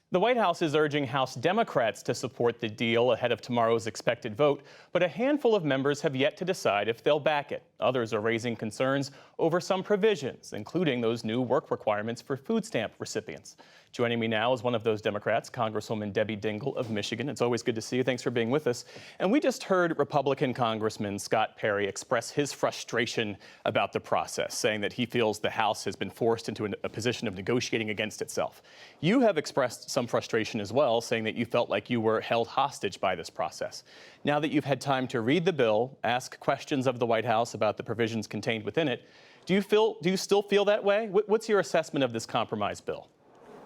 The White House is urging House Democrats to support the deal ahead of tomorrow's expected vote, but a handful of members have yet to decide if they'll back it. Others are raising concerns over some provisions, including those new work requirements for food stamp recipients. Joining me now is one of those Democrats, Congresswoman Debbie Dingell of Michigan. It's always good to see you. Thanks for being with us. And we just heard Republican Congressman Scott Perry express his frustration about the process, saying that he feels the House has been forced into a position of negotiating against itself. You have expressed some frustration as well, saying that you felt like you were held hostage by this process. Now that you've had time to read the bill, ask questions of the White House about the provisions contained within it, do you still feel that way? What's your assessment of this compromise bill?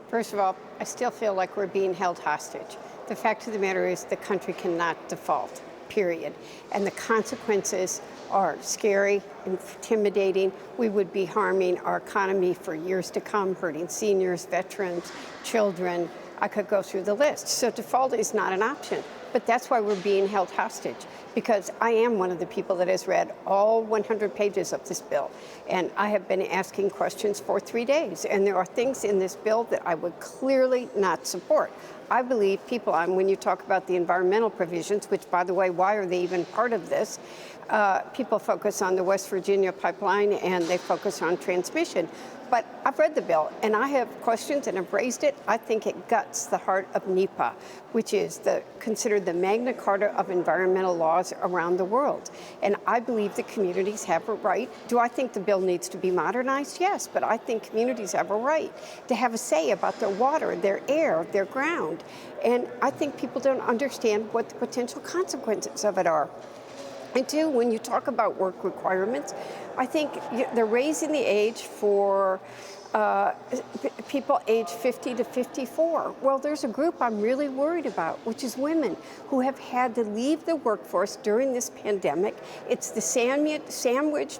First of all, I still feel like we're being held hostage. The fact of the matter is the country cannot default, period. And the consequences are scary, intimidating. We would be harming our economy for years to come, hurting seniors, veterans, children. I could go through the list. So default is not an option. But that's why we're being held hostage, because I am one of the people that has read all 100 pages of this bill. And I have been asking questions for 3 days. And there are things in this bill that I would clearly not support. I believe people, when you talk about the environmental provisions, which, by the way, why are they even part of this? People focus on the West Virginia pipeline and they focus on transmission. But I've read the bill and I have questions and I've raised it. I think it guts the heart of NEPA, which is considered the Magna Carta of environmental laws around the world. And I believe the communities have a right. Do I think the bill needs to be modernized? Yes, but I think communities have a right to have a say about their water, their air, their ground. And I think people don't understand what the potential consequences of it are. And two, when you talk about work requirements, I think they're raising the age for people age 50 to 54. Well, there's a group I'm really worried about, which is women who have had to leave the workforce during this pandemic. It's the sandwich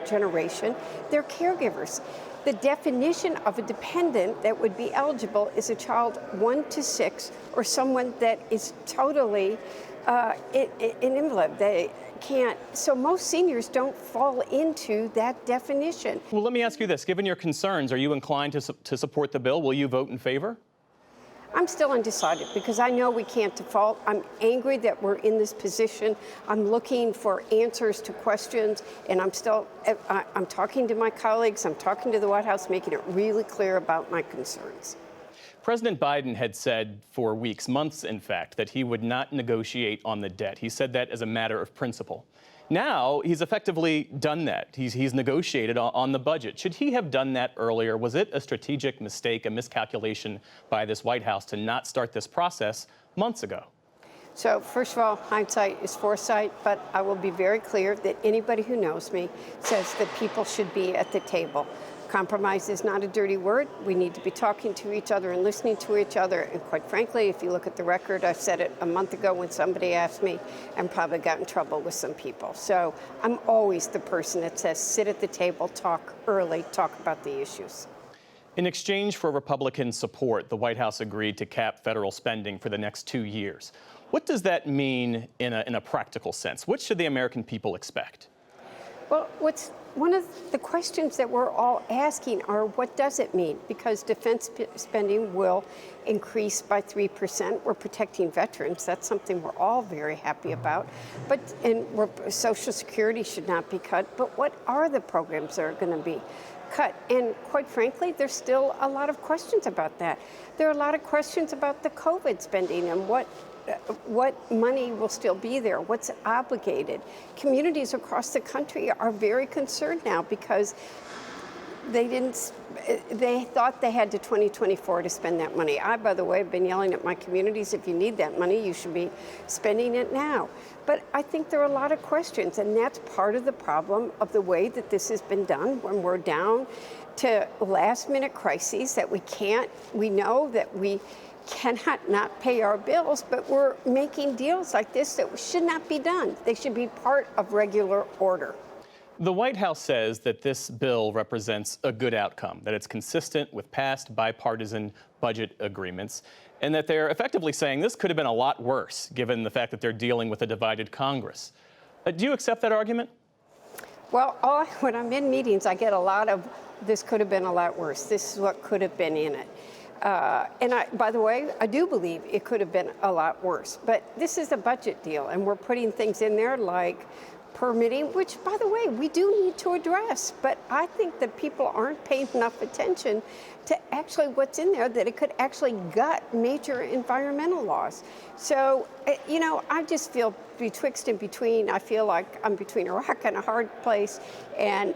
generation. They're caregivers. The definition of a dependent that would be eligible is a child 1 to 6 or someone that is totally an invalid. They can't. So most seniors don't fall into that definition. Well, let me ask you this. Given your concerns, are you inclined to support the bill? Will you vote in favor? I'm still undecided because I know we can't default. I'm angry that we're in this position. I'm looking for answers to questions, and I'm talking to my colleagues. I'm talking to the White House, making it really clear about my concerns. President Biden had said for weeks, months in fact, that he would not negotiate on the debt. He said that as a matter of principle. Now he's effectively done that. He's negotiated on the budget. Should he have done that earlier? Was it a strategic mistake, a miscalculation by this White House to not start this process months ago? So first of all, hindsight is foresight, but I will be very clear that anybody who knows me says that people should be at the table. Compromise is not a dirty word. We need to be talking to each other and listening to each other. And quite frankly, if you look at the record, I said it a month ago when somebody asked me and probably got in trouble with some people. So I'm always the person that says, sit at the table, talk early, talk about the issues. In exchange for Republican support, the White House agreed to cap federal spending for the next 2 years. What does that mean in a practical sense? What should the American people expect? Well, one of the questions that we're all asking are, what does it mean? Because defense spending will increase by 3%. We're protecting veterans. That's something we're all very happy about. And Social Security should not be cut. But what are the programs that are going to be cut? And quite frankly, there's still a lot of questions about that. There are a lot of questions about the COVID spending and what money will still be there, what's obligated. Communities across the country are very concerned now because they thought they had to 2024 to spend that money. I, by the way, have been yelling at my communities, if you need that money, you should be spending it now. But I think there are a lot of questions, and that's part of the problem of the way that this has been done when we're down to last-minute crises that we know that we cannot not pay our bills, but we're making deals like this that should not be done. They should be part of regular order. The White House says that this bill represents a good outcome, that it's consistent with past bipartisan budget agreements, and that they're effectively saying this could have been a lot worse, given the fact that they're dealing with a divided Congress. Do you accept that argument? Well, when I'm in meetings, I get a lot of, this could have been a lot worse. This is what could have been in it. By the way, I do believe it could have been a lot worse. But this is a budget deal, and we're putting things in there like permitting, which, by the way, we do need to address. But I think that people aren't paying enough attention to actually what's in there, that it could actually gut major environmental laws. So, you know, I just feel betwixt and between. I feel like I'm between a rock and a hard place. And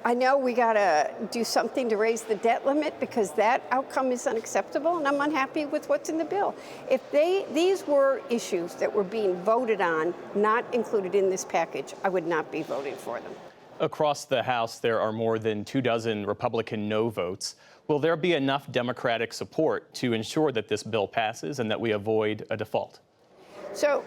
I know we got to do something to raise the debt limit, because that outcome is unacceptable, and I'm unhappy with what's in the bill. If these were issues that were being voted on, not included in this package, I would not be voting for them. Across the House, there are more than 24 Republican no votes. Will there be enough Democratic support to ensure that this bill passes and that we avoid a default? So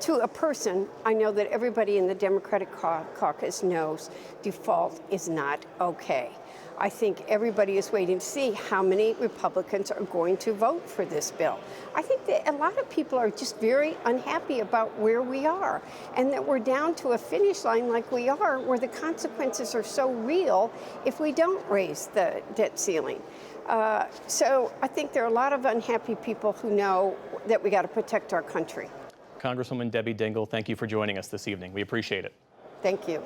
to a person, I know that everybody in the Democratic caucus knows default is not okay. I think everybody is waiting to see how many Republicans are going to vote for this bill. I think that a lot of people are just very unhappy about where we are, and that we're down to a finish line like we are, where the consequences are so real if we don't raise the debt ceiling. So I think there are a lot of unhappy people who know that we got to protect our country. Congresswoman Debbie Dingell, thank you for joining us this evening. We appreciate it. Thank you.